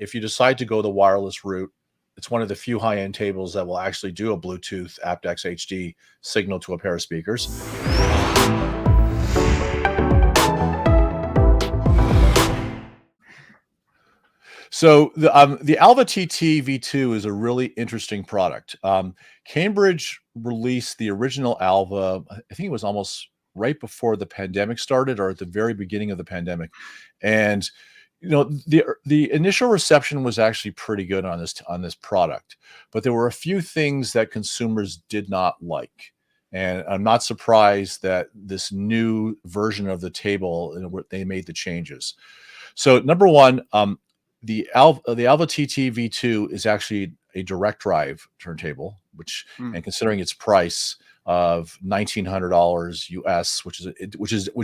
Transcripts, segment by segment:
if you decide to go the wireless route, it's one of the few high-end tables that will actually do a Bluetooth aptX HD signal to a pair of speakers. So the Alva TT V2 is a really interesting product. Cambridge released the original Alva, I think it was almost right before the pandemic started or at the very beginning of the pandemic. And the initial reception was actually pretty good on this product, but there were a few things that consumers did not like. And I'm not surprised that this new version of the table, they made the changes. So number one, the Alva TT V2 is actually a direct drive turntable, and considering its price of $1,900 US, which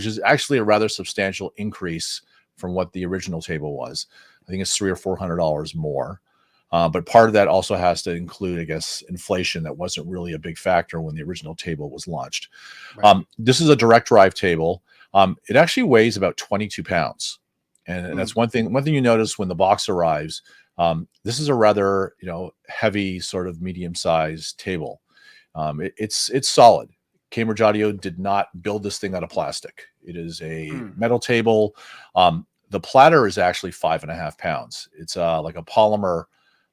is actually a rather substantial increase from what the original table was. I think it's $300 or $400 more. But part of that also has to include, I guess, inflation that wasn't really a big factor when the original table was launched. Right. This is a direct drive table. It actually weighs about 22 pounds. And that's one thing you notice when the box arrives. This is a rather, heavy sort of medium-sized table. It's solid. Cambridge Audio did not build this thing out of plastic. It is a metal table. The platter is actually 5.5 pounds. It's like a polymer.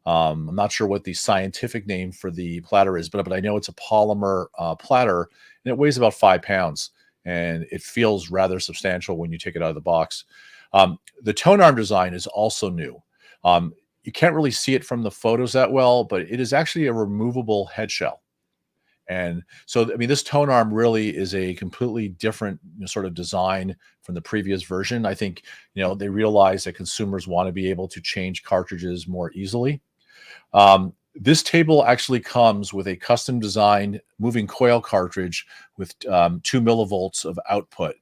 I'm not sure what the scientific name for the platter is, but I know it's a polymer platter, and it weighs about 5 pounds, and it feels rather substantial when you take it out of the box. The Tonearm design is also new. You can't really see it from the photos that well, but it is actually a removable head shell. And so, I mean, this Tonearm really is a completely different sort of design from the previous version. I think, they realize that consumers want to be able to change cartridges more easily. This table actually comes with a custom designed moving coil cartridge with 2 millivolts of output.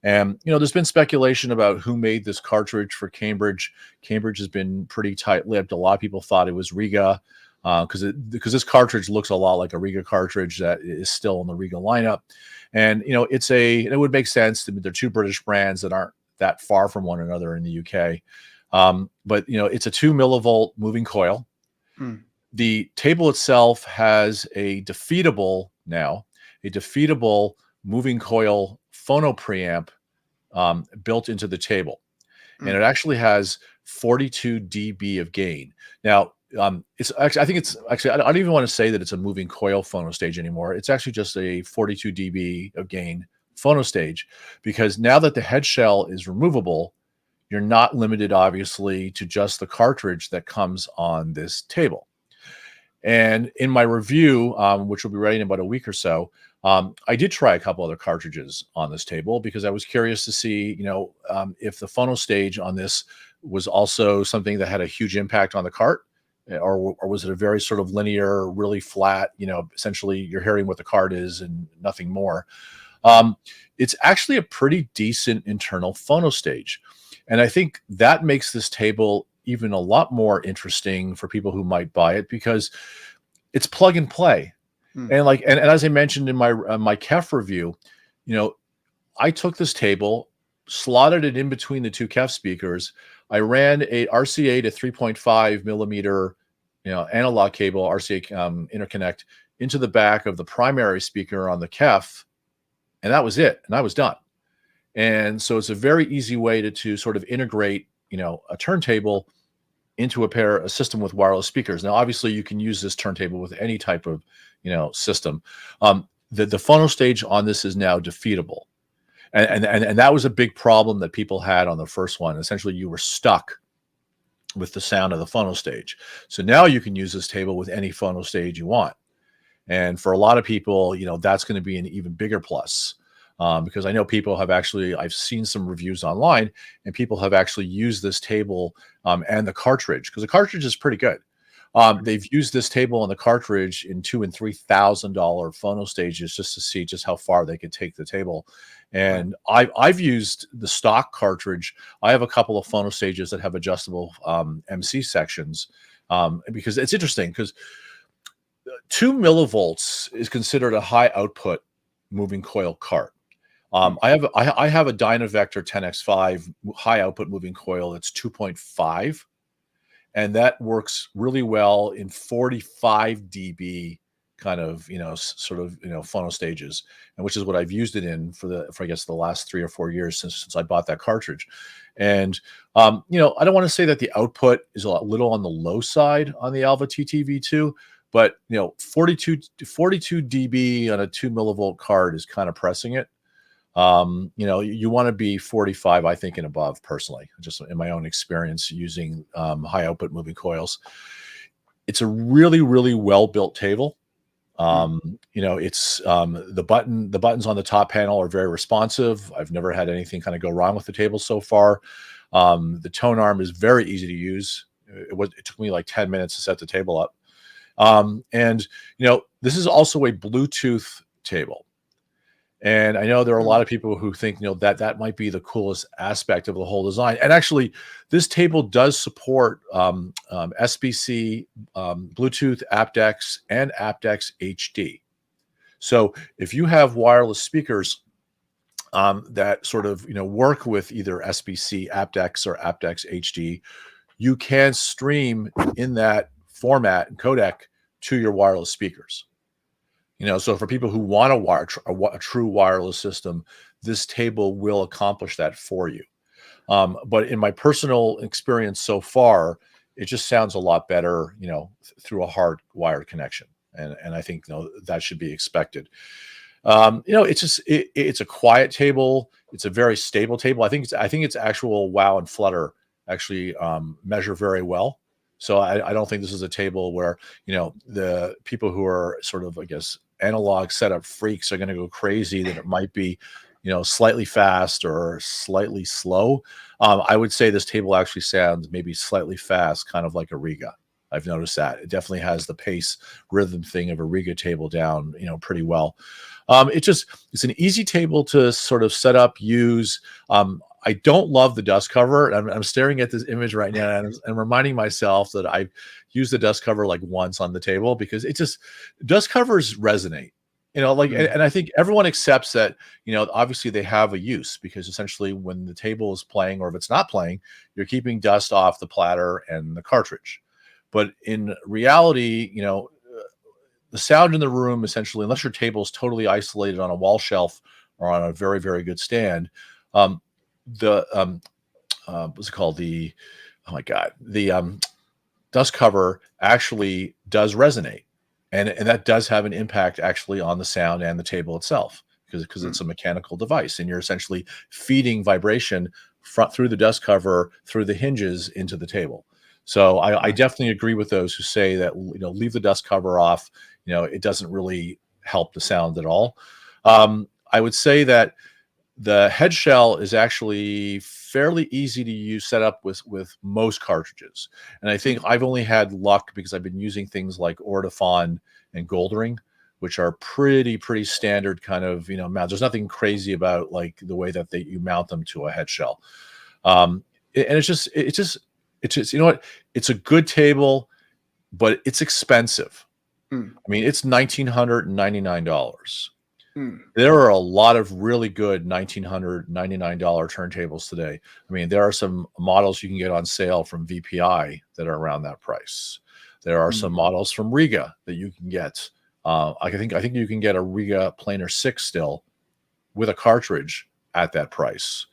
And, there's been speculation about who made this cartridge for Cambridge. Cambridge has been pretty tight-lipped. A lot of people thought it was Riga, because this cartridge looks a lot like a Riga cartridge that is still in the Riga lineup. And, it would make sense. They're two British brands that aren't that far from one another in the UK. But, it's a 2 millivolt moving coil. The table itself has a defeatable moving coil Phono preamp built into the table. And it actually has 42 dB of gain. Now, I don't even want to say that it's a moving coil phono stage anymore. It's actually just a 42 dB of gain phono stage, because now that the head shell is removable, you're not limited, obviously, to just the cartridge that comes on this table. And in my review, which will be ready in about a week or so, I did try a couple other cartridges on this table because I was curious to see, if the phono stage on this was also something that had a huge impact on the cart, or was it a very sort of linear, really flat, essentially you're hearing what the cart is and nothing more. It's actually a pretty decent internal phono stage. And I think that makes this table even a lot more interesting for people who might buy it, because it's plug and play. And and as I mentioned in my KEF review, I took this table, slotted it in between the two KEF speakers. I ran a RCA to 3.5 millimeter, analog cable RCA interconnect into the back of the primary speaker on the KEF, and that was it. And I was done. And so it's a very easy way to sort of integrate, a turntable into a system with wireless speakers. Now, obviously, you can use this turntable with any type of, system. The phono stage on this is now defeatable. And that was a big problem that people had on the first one. Essentially, you were stuck with the sound of the phono stage. So now you can use this table with any phono stage you want. And for a lot of people, that's going to be an even bigger plus. Because I know people have I've seen some reviews online, and people have actually used this table and the cartridge, because the cartridge is pretty good. They've used this table and the cartridge in $2,000 and $3,000 phono stages just to see just how far they could take the table. And I've used the stock cartridge. I have a couple of phono stages that have adjustable MC sections, because it's interesting, because 2 millivolts is considered a high output moving coil cart. I have a Dynavector 10X5 high output moving coil that's 2.5, and that works really well in 45 dB kind of, sort of, phono stages, and which is what I've used it in for I guess the last 3 or 4 years since I bought that cartridge. And I don't want to say that the output is a little on the low side on the Alva TT V2, but 42 dB on a 2 millivolt card is kind of pressing it. You want to be 45, I think, and above, personally, just in my own experience using high output moving coils. It's a really, really well built table. It's the buttons on the top panel are very responsive. I've never had anything kind of go wrong with the table so far. The Tonearm is very easy to use. It took me like 10 minutes to set the table up. And this is also a Bluetooth table. And I know there are a lot of people who think, that might be the coolest aspect of the whole design. And actually, this table does support SBC, Bluetooth, aptX, and aptX HD. So if you have wireless speakers that sort of work with either SBC, aptX, or aptX HD, you can stream in that format and codec to your wireless speakers. So for people who want a true wireless system, this table will accomplish that for you. But in my personal experience so far, it just sounds a lot better, through a hard wired connection. And I think that should be expected. It's a quiet table. It's a very stable table. I think its actual wow and flutter actually measure very well. So I don't think this is a table where the people who are sort of, I guess, analog setup freaks are going to go crazy that it might be slightly fast or slightly slow. I would say this table actually sounds maybe slightly fast, kind of like a Riga. I've noticed that it definitely has the pace rhythm thing of a Riga table down pretty well. It's an easy table to sort of set up, use. I don't love the dust cover. I'm staring at this image right now, and I'm reminding myself that I've used the dust cover like once on the table, because dust covers resonate, and I think everyone accepts that, obviously they have a use, because essentially when the table is playing, or if it's not playing, you're keeping dust off the platter and the cartridge. But in reality, the sound in the room, essentially, unless your table is totally isolated on a wall shelf or on a very, very good stand, what's it called? The dust cover actually does resonate, and that does have an impact actually on the sound and the table itself, because it's a mechanical device, and you're essentially feeding vibration through the dust cover, through the hinges, into the table. So I definitely agree with those who say that leave the dust cover off. It doesn't really help the sound at all. I would say that the head shell is actually fairly easy to use, set up with most cartridges. And I think I've only had luck because I've been using things like Ortofon and Goldring, which are pretty standard kind of, mount. There's nothing crazy about like the way that you mount them to a head shell. And it's just, it's a good table, but it's expensive. I mean, it's $1,999. There are a lot of really good $1,999 turntables today. I mean, there are some models you can get on sale from VPI that are around that price. There are some models from Riga that you can get. I think you can get a Riga Planar 6 still with a cartridge at that price.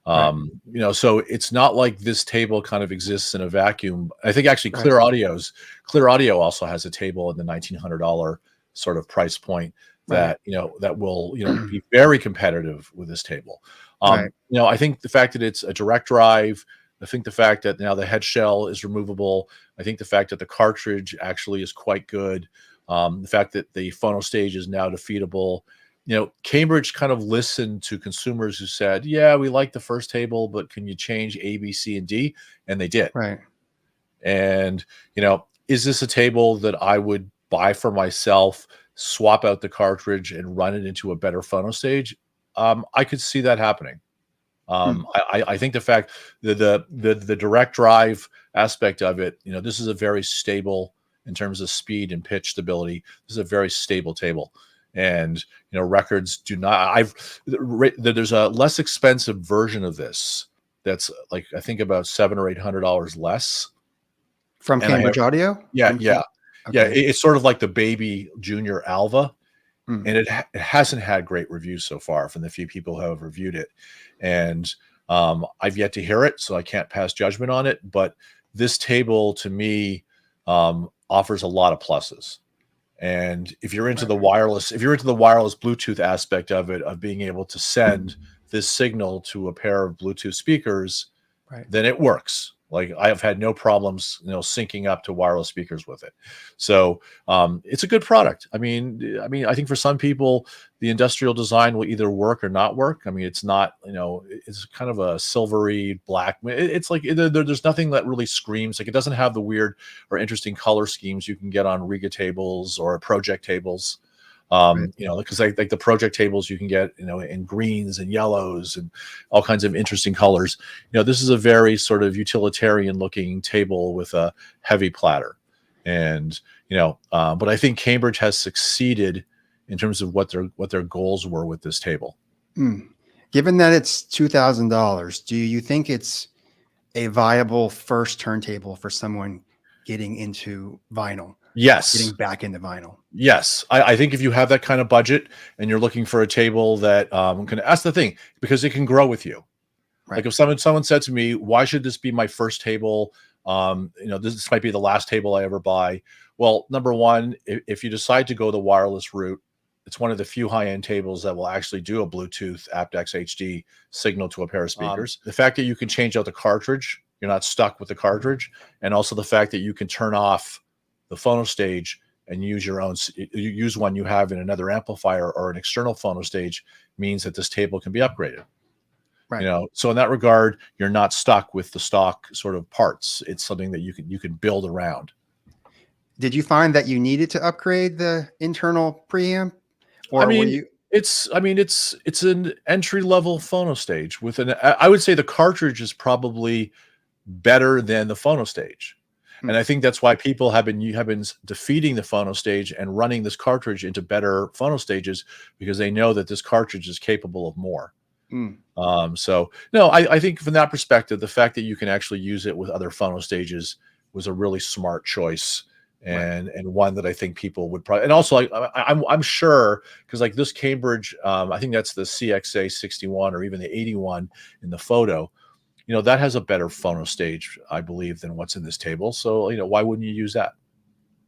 So it's not like this table kind of exists in a vacuum. I think actually Clear Audio also has a table in the $1,900 sort of price point that that will be very competitive with this table. I think the fact that it's a direct drive, I think the fact that now the head shell is removable, I think the fact that the cartridge actually is quite good, the fact that the phono stage is now defeatable. Cambridge kind of listened to consumers who said, yeah, we like the first table, but can you change A, B, C, and D? And they did. And is this a table that I would buy for myself, swap out the cartridge and run it into a better phono stage? I could see that happening. I think the fact that the direct drive aspect of it, this is a very stable, in terms of speed and pitch stability, this is a very stable table. And records do not. There's a less expensive version of this that's like, I think about $700 or $800 less. From and I have Cambridge Audio? yeah, yeah. Yeah, Okay. it's sort of like the baby junior Alva, Hmm. and it hasn't had great reviews so far from the few people who have reviewed it, and, I've yet to hear it, so I can't pass judgment on it, but this table to me, offers a lot of pluses. And Right. if you're into the wireless Bluetooth aspect of it, of being able to send this signal to a pair of Bluetooth speakers, Right. then it works. Like I have had no problems, syncing up to wireless speakers with it. So it's a good product. I think for some people, the industrial design will either work or not work. I mean, it's not, it's kind of a silvery black. It's like there's nothing that really screams. Like it doesn't have the weird or interesting color schemes you can get on Riga tables or project tables. Right. Because like the project tables you can get, in greens and yellows and all kinds of interesting colors. This is a very sort of utilitarian looking table with a heavy platter. And, but I think Cambridge has succeeded in terms of what their goals were with this table. Mm. Given that it's $2,000, do you think it's a viable first turntable for someone getting into vinyl, getting Yes. back into vinyl? Yes. I think if you have that kind of budget and you're looking for a table that can, that's the thing, because it can grow with you. Right. Like if someone said to me, "Why should this be my first table? This might be the last table I ever buy." Well, number one, if you decide to go the wireless route, it's one of the few high-end tables that will actually do a Bluetooth aptX HD signal to a pair of speakers. The fact that you can change out the cartridge, you're not stuck with the cartridge, and also the fact that you can turn off the phono stage and use one you have in another amplifier or an external phono stage means that this table can be upgraded. Right. So in that regard, you're not stuck with the stock sort of parts. It's something that you can build around. Did you find that you needed to upgrade the internal preamp, I or were mean, you it's an entry level phono stage with I would say the cartridge is probably better than the phono stage. Hmm. And I think that's why people have been defeating the phono stage and running this cartridge into better phono stages, because they know that this cartridge is capable of more. Hmm. So no, I think from that perspective, the fact that you can actually use it with other phono stages was a really smart choice, Right. and one that I think people would probably, and also like I'm sure, because like this Cambridge, I think that's the CXA 61 or even the 81 in the photo, that has a better phono stage, I believe, than what's in this table. So why wouldn't you use that?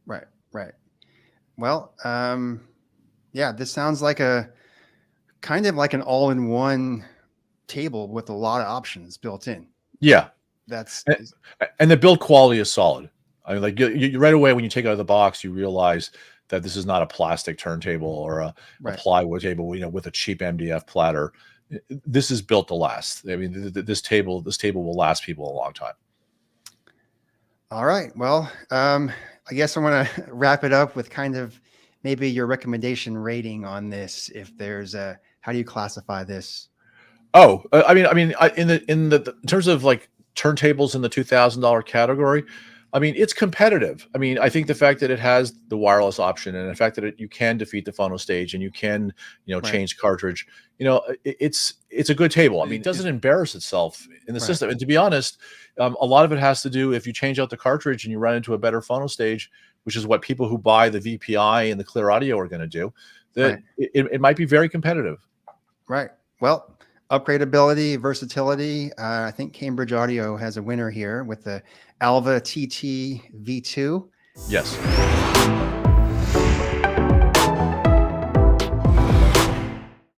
Right. Right. Well, yeah, this sounds like a kind of like an all-in-one table with a lot of options built in. Yeah, That's and, and the build quality is solid. I mean, like you right away when you take it out of the box, you realize that this is not a plastic turntable or a right. plywood table, with a cheap MDF platter. This is built to last. I mean, this table will last people a long time. All right. Well, I guess I want to wrap it up with kind of maybe your recommendation rating on this. If there's a, how do you classify this? Oh, in terms of like turntables in the $2,000 category, I mean, it's competitive. I mean, I think the fact that it has the wireless option and the fact that you can defeat the phono stage and you can, Right. change cartridge, it's a good table. I mean, it doesn't embarrass itself in the Right. system. And to be honest, a lot of it has to do if you change out the cartridge and you run into a better phono stage, which is what people who buy the VPI and the clear audio are going to do, that Right. it might be very competitive. Right. Well, upgradability, versatility. I think Cambridge Audio has a winner here with the Alva TT V2. Yes.